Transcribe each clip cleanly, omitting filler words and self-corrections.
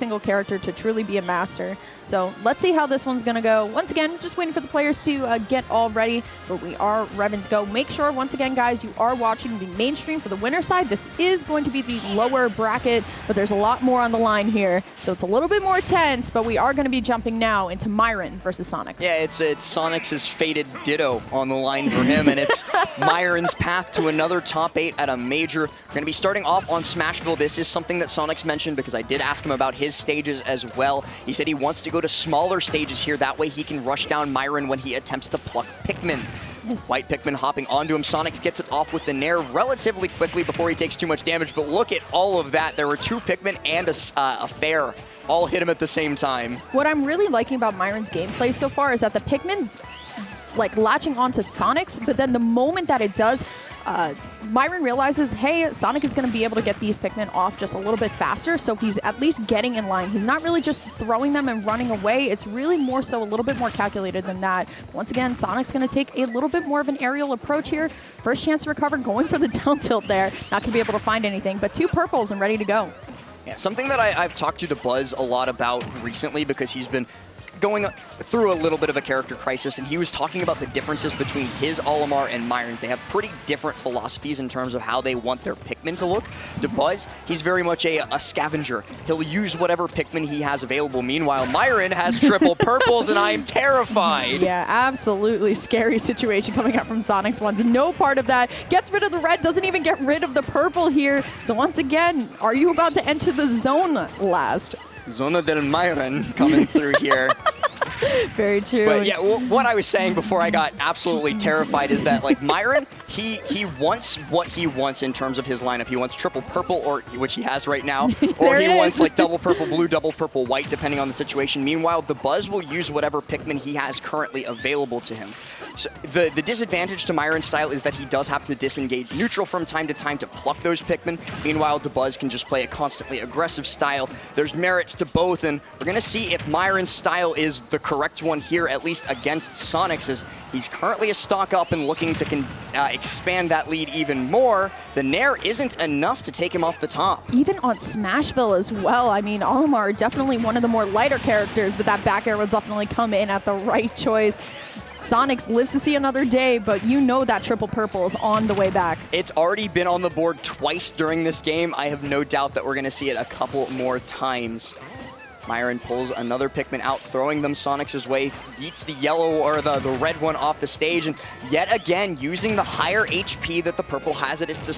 single character to truly be a master. So let's see how this one's going to go. Once again, just waiting for the players to get all ready, but we are revving to go. Make sure, once again, guys, you are watching the main stream for the winner side. This is going to be the lower bracket, but there's a lot more on the line here, so it's a little bit more tense, but we are going to be jumping now into Myran versus Sonix. Yeah, it's Sonix's fated ditto on the line for him, and it's Myran's path to another top 8 at a major. We're going to be starting off on Smashville. This is something that Sonix mentioned because I did ask him about his stages as well. He said he wants to go to smaller stages here. That way he can rush down Myran when he attempts to pluck Pikmin. Yes. White Pikmin hopping onto him. Sonix gets it off with the Nair relatively quickly before he takes too much damage, but look at all of that. There were 2 Pikmin and a Fair. All hit him at the same time. What I'm really liking about Myran's gameplay so far is that the Pikmin's like latching onto Sonix, but then the moment that it does, Myran realizes, hey, Sonix is going to be able to get these Pikmin off just a little bit faster, so he's at least getting in line. He's not really just throwing them and running away. It's really more so a little bit more calculated than that. Once again, Sonic's going to take a little bit more of an aerial approach here. First chance to recover, going for the down tilt there. Not going to be able to find anything, but 2 purples and ready to go. Yeah, something that I've talked to Buzz a lot about recently because he's been going through a little bit of a character crisis, and he was talking about the differences between his Olimar and Myran's. They have pretty different philosophies in terms of how they want their Pikmin to look. Buzz, he's very much a scavenger. He'll use whatever Pikmin he has available. Meanwhile, Myran has triple purples, and I am terrified. Yeah, absolutely scary situation coming out from Sonix once. No part of that. Gets rid of the red, doesn't even get rid of the purple here. So once again, are you about to enter the zone last? Zona del Myran coming through here. Very true. But yeah, what I was saying before I got absolutely terrified is that, like, Myran, he wants what he wants in terms of his lineup. He wants triple purple, or which he has right now, or he wants like double purple blue, double purple white, depending on the situation. Meanwhile, the Buzz will use whatever Pikmin he has currently available to him. So the disadvantage to Myran's style is that he does have to disengage neutral from time to time to pluck those Pikmin. Meanwhile, Buzz can just play a constantly aggressive style. There's merits to both, and we're going to see if Myran's style is the correct one here, at least against Sonix, as he's currently a stock up and looking to expand that lead even more. The Nair isn't enough to take him off the top. Even on Smashville as well. I mean, Olimar, definitely one of the more lighter characters, but that back air will definitely come in at the right choice. Sonix lives to see another day, but you know that triple purple is on the way back. It's already been on the board twice during this game. I have no doubt that we're going to see it a couple more times. Myran pulls another Pikmin out, throwing them Sonix's way, beats the yellow or the red one off the stage, and yet again using the higher HP that the purple has at its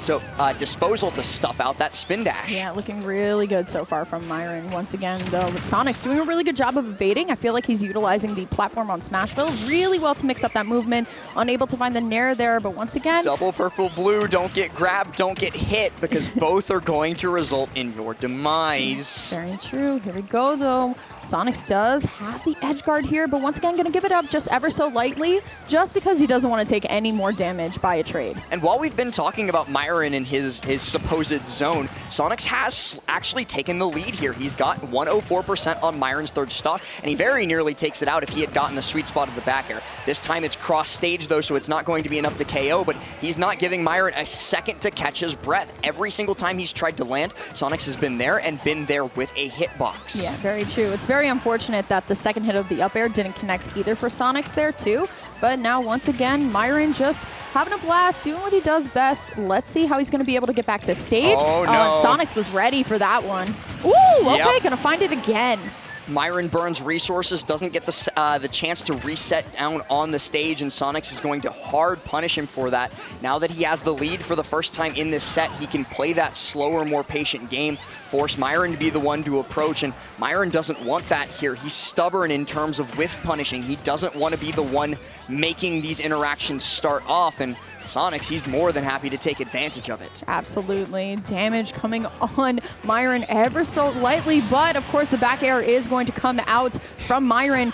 disposal to stuff out that spin dash. Yeah, looking really good so far from Myran. Once again, though, with Sonix doing a really good job of evading. I feel like he's utilizing the platform on Smashville really well to mix up that movement. Unable to find the Nair there, but once again... Double purple blue, don't get grabbed, don't get hit, because both are going to result in your demise. Very true. Here we go, though. Sonix does have the edge guard here, but once again, going to give it up just ever so lightly, just because he doesn't want to take any more damage by a trade. And while we've been talking about Myran and his supposed zone, Sonix has actually taken the lead here. He's got 104% on Myran's third stock, and he very nearly takes it out if he had gotten the sweet spot of the back air. This time it's cross stage, though, so it's not going to be enough to KO, but he's not giving Myran a second to catch his breath. Every single time he's tried to land, Sonix has been there and been there with a hitbox. Yeah, very true. It's very unfortunate that the second hit of the up air didn't connect either for Sonix there too. But now once again, Myran just having a blast, doing what he does best. Let's see how he's going to be able to get back to stage. Oh, no. And Sonix was ready for that one. Ooh, okay, gonna find it again. Myran burns resources, doesn't get the chance to reset down on the stage, and Sonix is going to hard punish him for that. Now that he has the lead for the first time in this set, he can play that slower, more patient game, force Myran to be the one to approach, and Myran doesn't want that here. He's stubborn in terms of whiff punishing. He doesn't want to be the one making these interactions start off, and Sonix, he's more than happy to take advantage of it. Absolutely. Damage coming on Myran ever so lightly, but of course the back air is going to come out from Myran.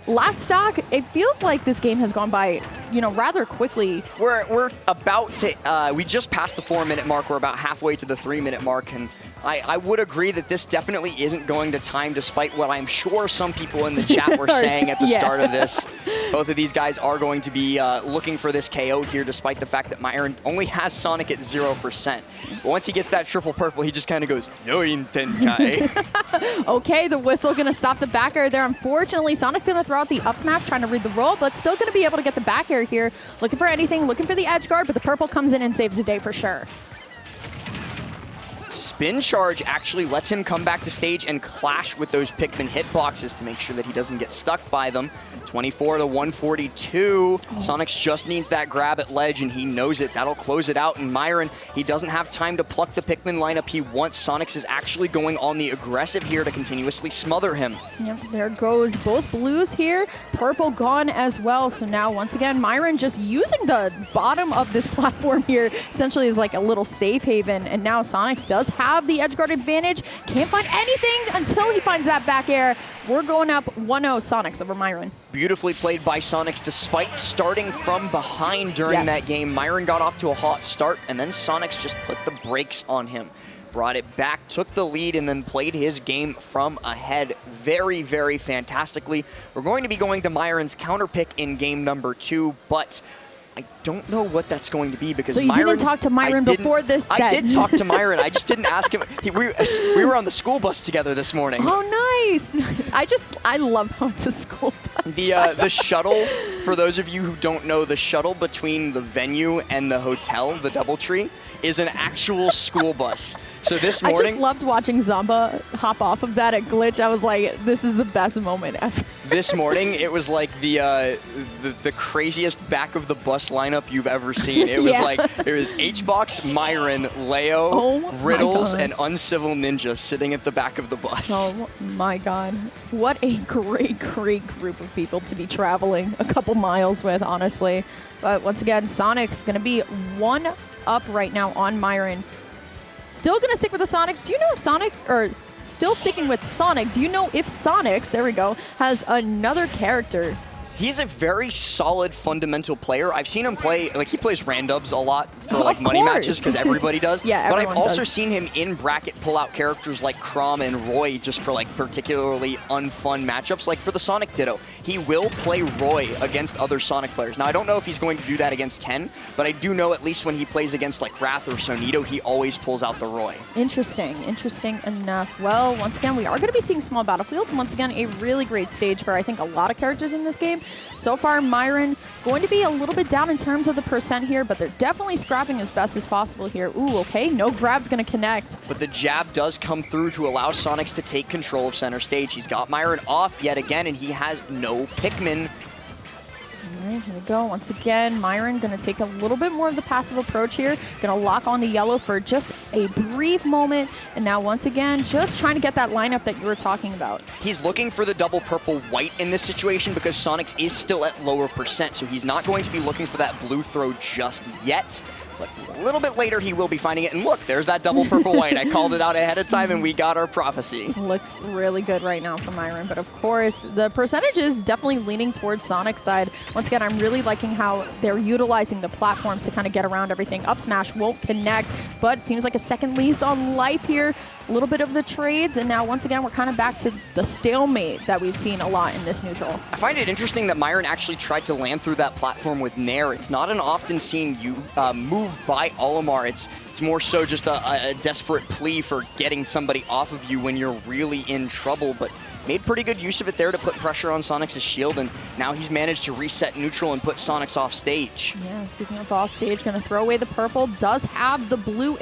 Last stock, it feels like this game has gone by, you know, rather quickly. We're about to, we just passed the 4-minute mark. We're about halfway to the 3-minute mark, and I would agree that this definitely isn't going to time, despite what I'm sure some people in the chat were saying at the start of this. Both of these guys are going to be looking for this KO here, despite the fact that Myran only has Sonic at 0%. But once he gets that triple purple, he just kind of goes, no intenkai. Okay, the whistle going to stop the back air there. Unfortunately, Sonic's going to throw out the up smash, trying to read the roll, but still going to be able to get the back air here. Looking for anything, looking for the edge guard, but the purple comes in and saves the day for sure. Spin charge actually lets him come back to stage and clash with those Pikmin hitboxes to make sure that he doesn't get stuck by them. 24 to 142. Sonix just needs that grab at ledge, and he knows it. That'll close it out. And Myran, he doesn't have time to pluck the Pikmin lineup he wants. Sonix is actually going on the aggressive here to continuously smother him. Yep, there goes both blues here. Purple gone as well. So now, once again, Myran just using the bottom of this platform here essentially is like a little safe haven. And now Sonix does have the edge guard advantage. Can't find anything until he finds that back air. We're going up 1-0 Sonix over Myran. Beautifully played by Sonix despite starting from behind during that game. Myran got off to a hot start, and then Sonix just put the brakes on him. Brought it back, took the lead, and then played his game from ahead very, very fantastically. We're going to be going to Myran's counter pick in game number 2, but I don't know what that's going to be because so you didn't talk to Myran before this set. I did talk to Myran. I just didn't ask him. We were on the school bus together this morning. Oh, nice. I love how it's a school bus. The shuttle, for those of you who don't know, the shuttle between the venue and the hotel, the DoubleTree, is an actual school bus. So this morning, I just loved watching Zamba hop off of that at Glitch. I was like, this is the best moment ever. This morning, it was like the craziest back of the bus lineup you've ever seen. It was like, it was HBox, Myran, Leo, Riddles, and Uncivil Ninja sitting at the back of the bus. Oh my God. What a great, great group of people to be traveling a couple miles with, honestly. But once again, Sonic's going to be 1 up right now on Myran. Still going to stick with the Sonix. Do you know if Sonic, or still sticking with Sonic, do you know if Sonix, there we go, has another character? He's a very solid fundamental player. I've seen him play, like he plays randubs a lot for like money matches because everybody does. Yeah, but I've also seen him in bracket pull out characters like Chrom and Roy just for like particularly unfun matchups. Like for the Sonic Ditto, he will play Roy against other Sonic players. Now I don't know if he's going to do that against Ken, but I do know at least when he plays against like Wrath or Sonito, he always pulls out the Roy. Interesting enough. Well, once again, we are going to be seeing small battlefields. Once again, a really great stage for I think a lot of characters in this game. So far, Myran going to be a little bit down in terms of the percent here, but they're definitely scrapping as best as possible here. Ooh, okay, no grab's going to connect. But the jab does come through to allow Sonix to take control of center stage. He's got Myran off yet again, and he has no Pikmin. All right, here we go. Once again, Myran going to take a little bit more of the passive approach here. Going to lock on the yellow for just a brief moment. And now, once again, just trying to get that lineup that you were talking about. He's looking for the double purple white in this situation because Sonix is still at lower percent. So he's not going to be looking for that blue throw just yet. But a little bit later, he will be finding it. And look, there's that double purple white. I called it out ahead of time, and we got our prophecy. Looks really good right now for Myran. But of course, the percentage is definitely leaning towards Sonic's side. Once again, I'm really liking how they're utilizing the platforms to kind of get around everything. Up smash won't connect, but it seems like a second lease on life here. A little bit of the trades, and now once again, we're kind of back to the stalemate that we've seen a lot in this neutral. I find it interesting that Myran actually tried to land through that platform with Nair. It's not an often seen move by Olimar. It's more so just a desperate plea for getting somebody off of you when you're really in trouble, but made pretty good use of it there to put pressure on Sonix's shield, and now he's managed to reset neutral and put Sonix off stage. Yeah, speaking of off stage, going to throw away the purple, does have the blue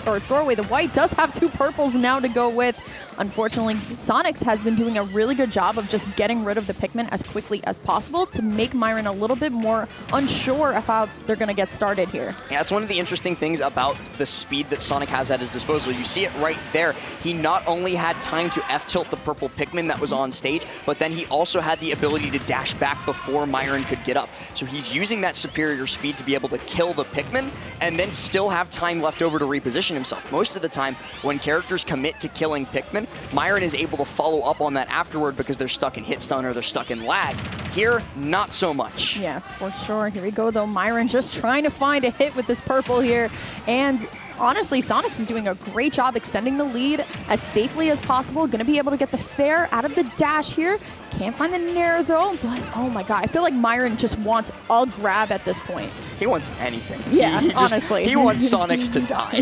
or throw away the white, does have 2 purples now to go with. Unfortunately, Sonix has been doing a really good job of just getting rid of the Pikmin as quickly as possible to make Myran a little bit more unsure of how they're going to get started here. Yeah, that's one of the interesting things about the speed that Sonic has at his disposal. You see it right there. He not only had time to F-tilt the purple Pikmin that was on stage, but then he also had the ability to dash back before Myran could get up. So he's using that superior speed to be able to kill the Pikmin and then still have time left over to reposition himself. Most of the time, when characters commit to killing Pikmin, Myran is able to follow up on that afterward because they're stuck in hit stun or they're stuck in lag. Here, not so much. Yeah, for sure. Here we go, though. Myran just trying to find a hit with this purple here. And honestly, Sonix is doing a great job extending the lead as safely as possible. Going to be able to get the fair out of the dash here. Can't find the nair though, but oh my god, I feel like Myran just wants a grab at this point. He wants anything. Yeah, he honestly. He wants Sonix to die.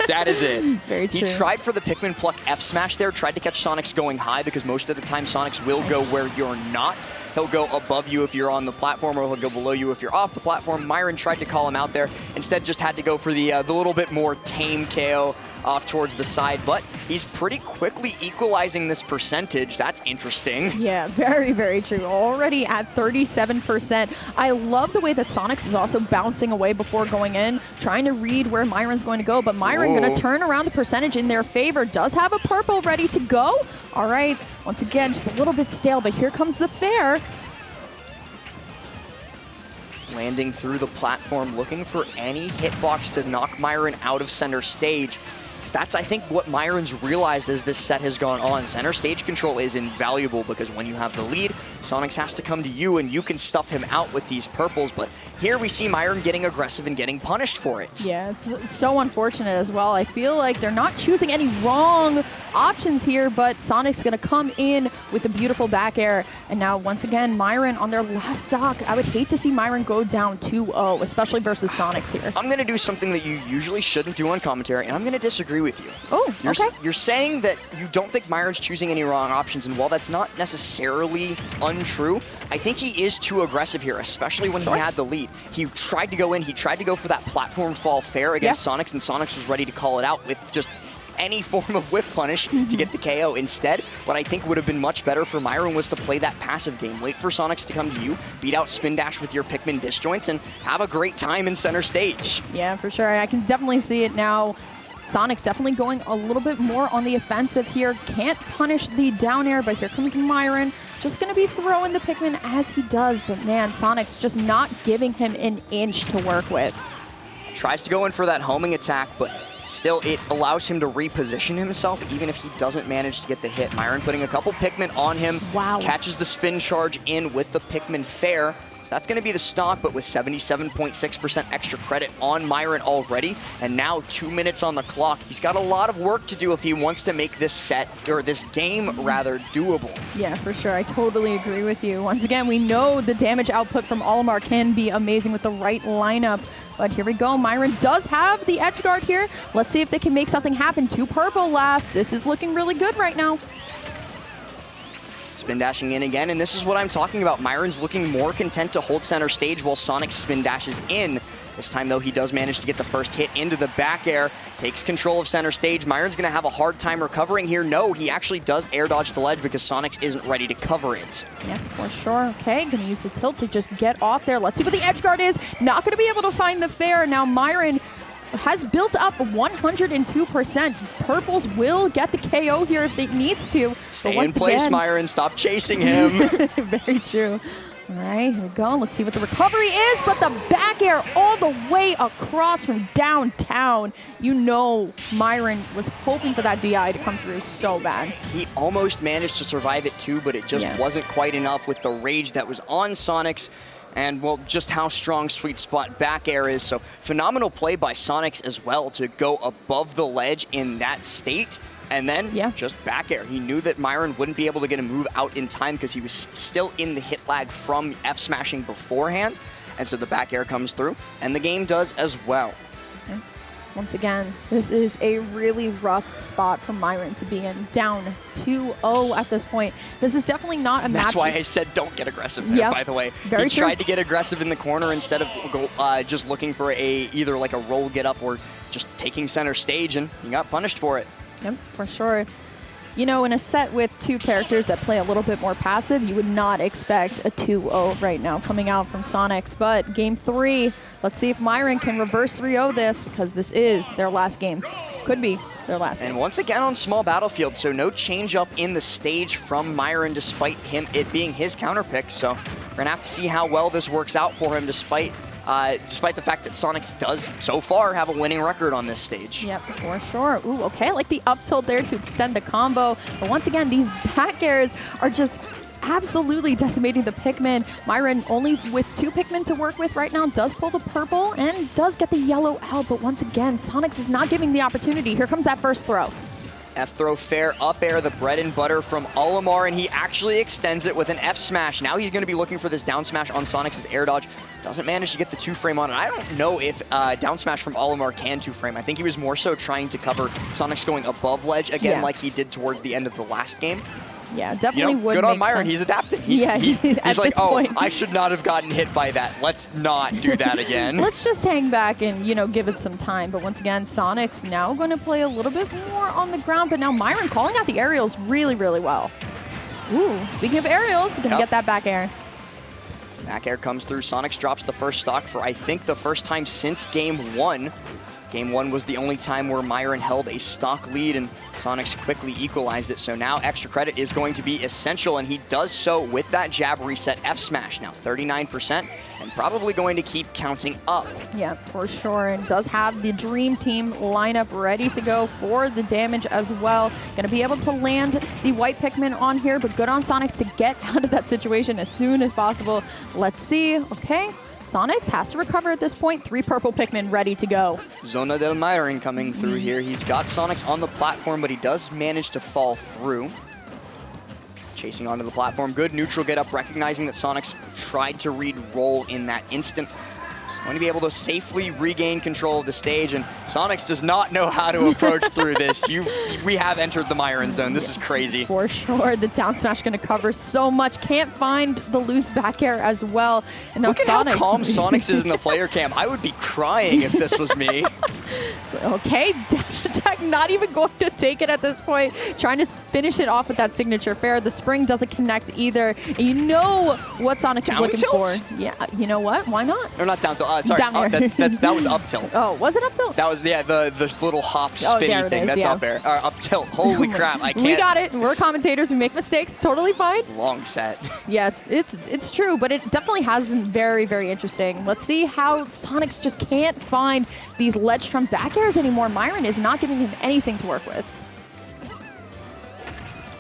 That is it. Very true. He tried for the Pikmin pluck F smash there, tried to catch Sonix going high because most of the time Sonix will go where you're not. He'll go above you if you're on the platform, or he'll go below you if you're off the platform. Myran tried to call him out there. Instead, just had to go for the little bit more tame KO off towards the side, but he's pretty quickly equalizing this percentage. That's interesting. Yeah, very, very true. Already at 37%. I love the way that Sonix is also bouncing away before going in, trying to read where Myran's going to go, but Myran going to turn around the percentage in their favor. Does have a purple ready to go. All right, once again, just a little bit stale, but here comes the fair. Landing through the platform, looking for any hitbox to knock Myran out of center stage. That's, I think, what Myran's realized as this set has gone on. Center stage control is invaluable because when you have the lead, Sonix has to come to you and you can stuff him out with these purples. But here we see Myran getting aggressive and getting punished for it. Yeah, it's so unfortunate as well. I feel like they're not choosing any wrong options here, but Sonic's going to come in with a beautiful back air. And now, once again, Myran on their last stock. I would hate to see Myran go down 2-0, especially versus Sonix here. I'm going to do something that you usually shouldn't do on commentary, and I'm going to disagree with you. Oh, okay. You're saying that you don't think Myran's choosing any wrong options, and while that's not necessarily untrue, I think he is too aggressive here, especially when he had the lead. He tried to go in, he tried to go for that platform fall fair against Sonix, and Sonix was ready to call it out with just any form of whiff punish to get the KO. Instead, what I think would have been much better for Myran was to play that passive game. Wait for Sonix to come to you, beat out spin dash with your Pikmin disjoints, and have a great time in center stage. Yeah, for sure. I can definitely see it now. Sonix definitely going a little bit more on the offensive here. Can't punish the down air, but here comes Myran. Just going to be throwing the Pikmin as he does, but man, Sonix just not giving him an inch to work with. Tries to go in for that homing attack, but still, it allows him to reposition himself even if he doesn't manage to get the hit. Myran putting a couple Pikmin on him, catches the spin charge in with the Pikmin fair. So that's going to be the stock, but with 77.6% extra credit on Myran already, and now 2 minutes on the clock. He's got a lot of work to do if he wants to make this set, or this game rather, doable. Yeah, for sure. I totally agree with you. Once again, we know the damage output from Olimar can be amazing with the right lineup. But here we go. Myran does have the edge guard here. Let's see if they can make something happen. 2 purple last. This is looking really good right now. Spin dashing in again, and this is what I'm talking about. Myran's looking more content to hold center stage while Sonix spin dashes in. This time, though, he does manage to get the first hit into the back air, takes control of center stage. Myran's going to have a hard time recovering here. No, he actually does air dodge the ledge because Sonix isn't ready to cover it. Yeah, for sure. Okay, going to use the tilt to just get off there. Let's see what the edge guard is. Not going to be able to find the fair. Now, Myran has built up 102%. Purples will get the KO here if it needs to. Stay in place, Myran. Stop chasing him. Very true. All right, here we go. Let's see what the recovery is, but the back air all the way across from downtown. You know Myran was hoping for that DI to come through so bad. He almost managed to survive it too, but it just wasn't quite enough with the rage that was on Sonix. And, well, just how strong sweet spot back air is. So phenomenal play by Sonix as well to go above the ledge in that state. And then just back air. He knew that Myran wouldn't be able to get a move out in time because he was still in the hit lag from F smashing beforehand. And so the back air comes through, and the game does as well. Okay. Once again, this is a really rough spot for Myran to be in. Down 2-0 at this point. This is definitely not a match. That's why I said don't get aggressive there, by the way. He tried to get aggressive in the corner instead of just looking for either like a roll get up or just taking center stage, and he got punished for it. Yep, for sure. You know, in a set with 2 characters that play a little bit more passive, you would not expect a 2-0 right now coming out from Sonix. But game 3, let's see if Myran can reverse 3-0 this, because this is their last game. Could be their last game. And once again on small battlefield, so no change up in the stage from Myran despite it being his counter pick. So we're going to have to see how well this works out for him despite the fact that Sonix does, so far, have a winning record on this stage. Yep, for sure. Ooh, okay, I like the up tilt there to extend the combo. But once again, these back airs are just absolutely decimating the Pikmin. Myran only with 2 Pikmin to work with right now does pull the purple and does get the yellow out, but once again, Sonix is not giving the opportunity. Here comes that first throw. F throw fair, up air, the bread and butter from Olimar, and he actually extends it with an F smash. Now he's going to be looking for this down smash on Sonix's air dodge. Doesn't manage to get the 2-frame on it. I don't know if down smash from Olimar can 2-frame. I think he was more so trying to cover Sonix going above ledge again, like he did towards the end of the last game. Yeah, definitely would good on make Myran. sense. He's adapting. He's like, oh, point. I should not have gotten hit by that. Let's not do that again. Let's just hang back and, give it some time. But once again, Sonix now going to play a little bit more on the ground. But now Myran calling out the aerials really, really well. Ooh, speaking of aerials, going to get that back air. Back air comes through. Sonix drops the first stock for, I think, the first time since Game 1. Game 1 was the only time where Myran held a stock lead, and Sonix quickly equalized it. So now extra credit is going to be essential, and he does so with that jab reset F smash. Now 39%, and probably going to keep counting up. Yeah, for sure. And does have the Dream Team lineup ready to go for the damage as well. Going to be able to land the white Pikmin on here, but good on Sonix to get out of that situation as soon as possible. Let's see. Okay. Sonix has to recover at this point. 3 purple Pikmin ready to go. Zona del Myran coming through here. He's got Sonix on the platform, but he does manage to fall through. Chasing onto the platform. Good neutral get up, recognizing that Sonix tried to read roll in that instant. He's going to be able to safely regain control of the stage, and Sonix does not know how to approach through this. We have entered the Myran zone. This is crazy. For sure. The down smash going to cover so much. Can't find the loose back air as well. And now Look at Sonix. how calm Sonix is in the player cam. I would be crying if this was me. Okay, dash attack not even going to take it at this point. Trying to finish it off with that signature fair. The spring doesn't connect either. And you know what Sonix is looking for. Yeah, you know what? Why not? Or not down tilt. Sorry, down air. That was up tilt. Oh, was it up tilt? That was, yeah, the little hop spinny thing. That's up air. Up tilt. Holy crap, I can't. We got it. We're commentators. We make mistakes. Totally fine. Long set. Yeah, it's true, but it definitely has been very, very interesting. Let's see how Sonix just can't find these ledge trump back airs anymore. Myran is not giving him anything to work with.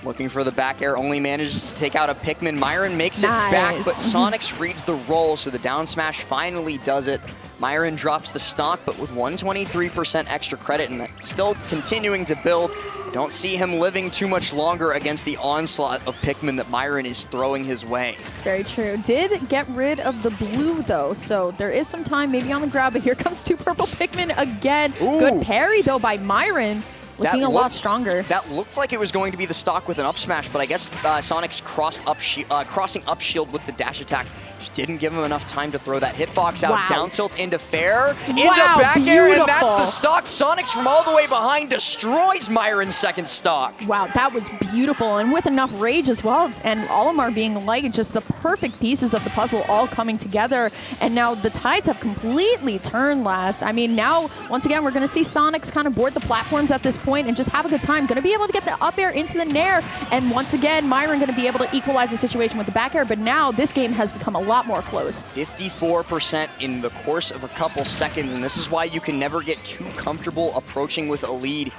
Looking for the back air, only manages to take out a Pikmin. Myran makes it back, but Sonix reads the roll, so the down smash finally does it. Myran drops the stock, but with 123% extra credit and still continuing to build. Don't see him living too much longer against the onslaught of Pikmin that Myran is throwing his way. Very true. Did get rid of the blue, though, so there is some time maybe on the grab, but here comes 2 purple Pikmin again. Ooh. Good parry, though, by Myran. Looking a lot stronger. That looked like it was going to be the stock with an up smash, but I guess Sonix crossing up shield with the dash attack just didn't give him enough time to throw that hitbox out. Wow. Down tilt into fair, into Wow, back air, and that's beautiful. the stock. Sonix from all the way behind destroys Myran's second stock. Wow, that was beautiful, and with enough rage as well, and Olimar being like just the perfect pieces of the puzzle all coming together, and now the tides have completely turned last. I mean, now, once again, we're going to see Sonix kind of board the platforms at this point and just have a good time. Going to be able to get the up air into the nair, and once again, Myran going to be able to equalize the situation with the back air, but now this game has become a lot more close. 54% in the course of a couple seconds, and this is why you can never get too comfortable approaching with a lead.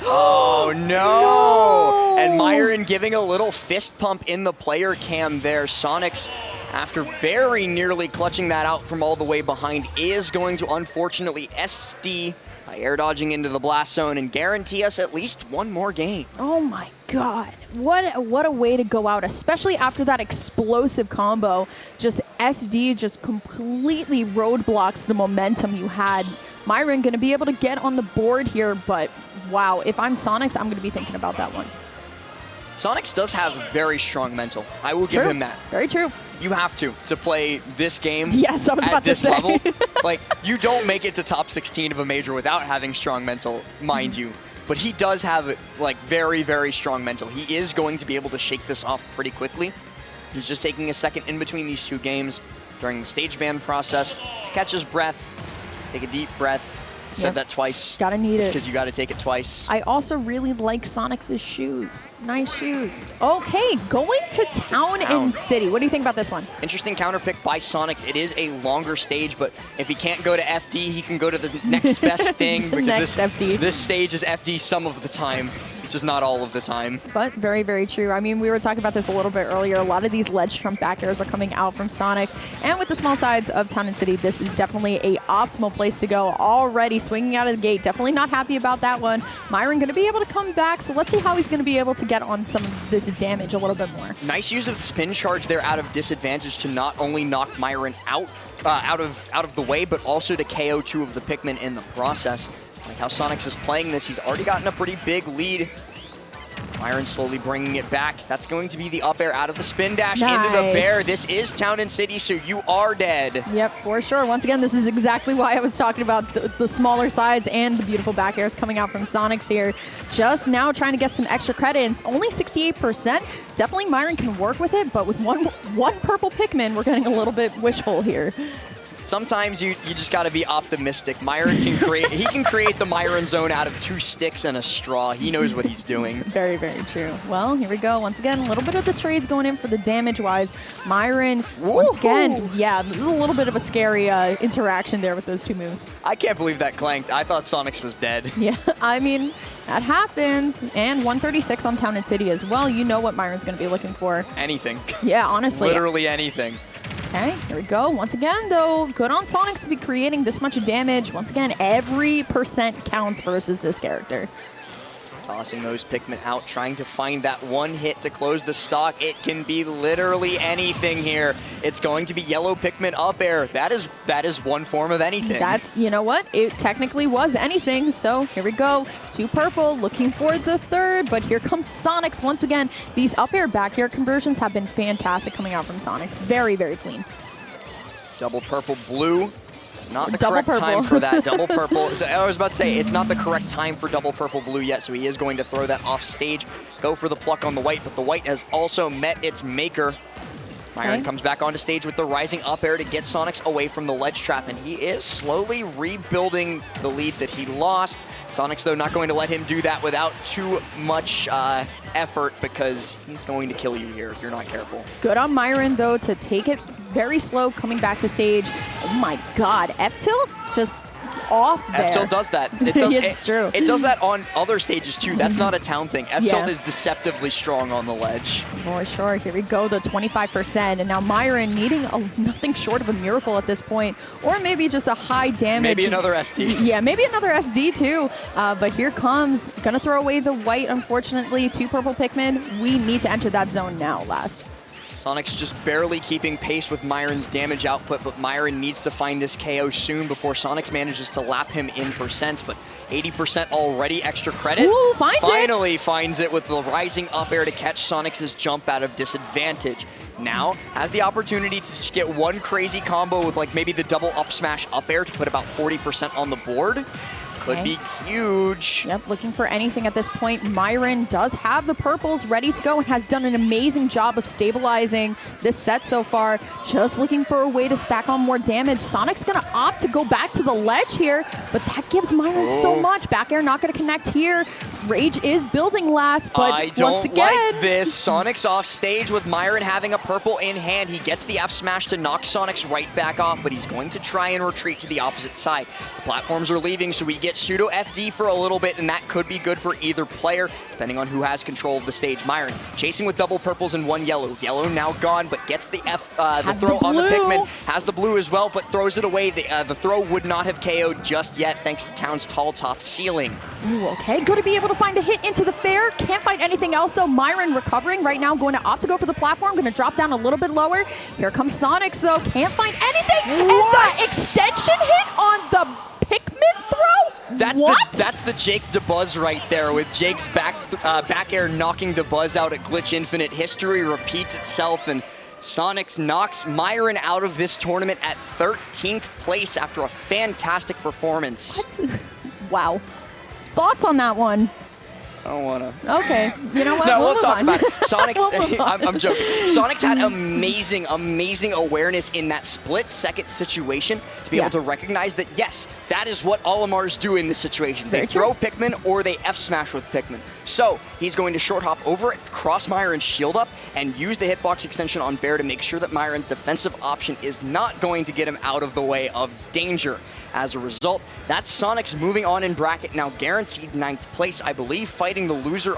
Oh, no! And Myran giving a little fist pump in the player cam there. Sonix, after very nearly clutching that out from all the way behind, is going to unfortunately SD by air dodging into the blast zone and guarantee us at least one more game. Oh my God. What a way to go out, especially after that explosive combo. Just SD just completely roadblocks the momentum you had. Myran going to be able to get on the board here, but wow, if I'm Sonix, I'm going to be thinking about that one. Sonix does have very strong mental. I will give him that. Very true. You have to play this game. Yes, I was about to say. At this level. Like, you don't make it to top 16 of a major without having strong mental, mind you. But he does have, like, very, very strong mental. He is going to be able to shake this off pretty quickly. He's just taking a second in between these 2 games during the stage ban process. Catch his breath. Take a deep breath. I said that twice. Gotta need it. Because you gotta take it twice. I also really like Sonix's shoes. Nice shoes. Okay, going to Town and City. What do you think about this one? Interesting counter pick by Sonix. It is a longer stage, but if he can't go to FD, he can go to the next best thing, because this stage is FD some of the time. just not all of the time. But very, very true. I mean, we were talking about this a little bit earlier. A lot of these ledge trump back airs are coming out from Sonix. And with the small sides of Town and City, this is definitely a optimal place to go. Already swinging out of the gate. Definitely not happy about that one. Myran going to be able to come back. So let's see how he's going to be able to get on some of this damage a little bit more. Nice use of the spin charge there out of disadvantage to not only knock Myran out of the way, but also to KO 2 of the Pikmin in the process. Like how Sonix is playing this, he's already gotten a pretty big lead. Myran slowly bringing it back. That's going to be the up air out of the spin dash into the bear. This is Town and City, so you are dead. Yep, for sure. Once again, this is exactly why I was talking about the smaller sides and the beautiful back airs coming out from Sonix here. Just now trying to get some extra credit. It's only 68%. Definitely Myran can work with it, but with one purple Pikmin, we're getting a little bit wishful here. Sometimes you just got to be optimistic. Myran can create the Myran zone out of 2 sticks and a straw. He knows what he's doing. Very, very true. Well, here we go. Once again, a little bit of the trades going in for the damage-wise. Myran, once again, yeah, this is a little bit of a scary interaction there with those 2 moves. I can't believe that clanked. I thought Sonix was dead. Yeah, I mean, that happens. And 136 on Town and City as well. You know what Myran's going to be looking for. Anything. Yeah, honestly. Literally anything. Okay, here we go. Once again, though, good on Sonix to be creating this much damage. Once again, every percent counts versus this character. Tossing those Pikmin out, trying to find that one hit to close the stock. It can be literally anything here. It's going to be yellow Pikmin up air. That is one form of anything. That's, you know what? It technically was anything. So here we go. 2 purple, looking for the 3rd, but here comes Sonix once again. These up air, back air conversions have been fantastic coming out from Sonix. Very, very clean. Double purple blue. Not the double correct purple. time for that. Double purple. So I was about to say, it's not the correct time for double purple blue yet, so he is going to throw that off stage. Go for the pluck on the white, but the white has also met its maker. Myran comes back onto stage with the rising up air to get Sonix away from the ledge trap, and he is slowly rebuilding the lead that he lost. Sonix, though, not going to let him do that without too much effort, because he's going to kill you here if you're not careful. Good on Myran, though, to take it very slow coming back to stage. Oh my god, F-tilt just off there. F-tilt does that. It does, it's true. It does that on other stages too. That's not a town thing. F-tilt is deceptively strong on the ledge. For sure. Here we go, the 25%. And now Myran needing nothing short of a miracle at this point. Or maybe just a high damage. Maybe another SD. Yeah, maybe another SD too. But here comes. Gonna throw away the white, unfortunately. 2 purple Pikmin. We need to enter that zone now, last. Sonix just barely keeping pace with Myran's damage output, but Myran needs to find this KO soon before Sonix manages to lap him in percents, but 80% already extra credit. Ooh, Finally finds it with the rising up air to catch Sonix's jump out of disadvantage. Now has the opportunity to just get one crazy combo with like maybe the double up smash up air to put about 40% on the board. Could be huge. Yep, looking for anything at this point. Myran does have the purples ready to go and has done an amazing job of stabilizing this set so far. Just looking for a way to stack on more damage. Sonic's going to opt to go back to the ledge here, but that gives Myran so much. Back air not going to connect here. Rage is building last, but I don't once again, like this. Sonic's off stage with Myran having a purple in hand. He gets the F smash to knock Sonix right back off, but he's going to try and retreat to the opposite side. The platforms are leaving, so we get pseudo FD for a little bit, and that could be good for either player, depending on who has control of the stage. Myran chasing with double purples and one yellow. Yellow now gone, but gets the the throw on the Pikmin. Has the blue as well, but throws it away. The throw would not have KO'd just yet, thanks to Town's tall top ceiling. Ooh, okay, good to be able to find a hit into the fair. Can't find anything else though. Myran recovering right now, going to opt to go for the platform. Going to drop down a little bit lower. Here comes Sonix though. Can't find anything. What? And the extension hit on the Pikmin throw? That's the Jake DeBuzz right there, with Jake's back air knocking DeBuzz out at Glitch Infinite. History repeats itself, and Sonix knocks Myran out of this tournament at 13th place after a fantastic performance. What? Wow. Thoughts on that one? I don't want to. Okay. You know what? No, we'll move talk on. about it. Sonix, I'm joking. Sonix had amazing awareness in that split-second situation to be able to recognize that, yes, that is what Olimars do in this situation. They throw Pikmin or they F-smash with Pikmin. So he's going to short hop over it, cross Myran's shield up, and use the hitbox extension on Bear to make sure that Myran's defensive option is not going to get him out of the way of danger. As a result, that's Sonix moving on in bracket, now guaranteed 9th place, I believe, fighting the loser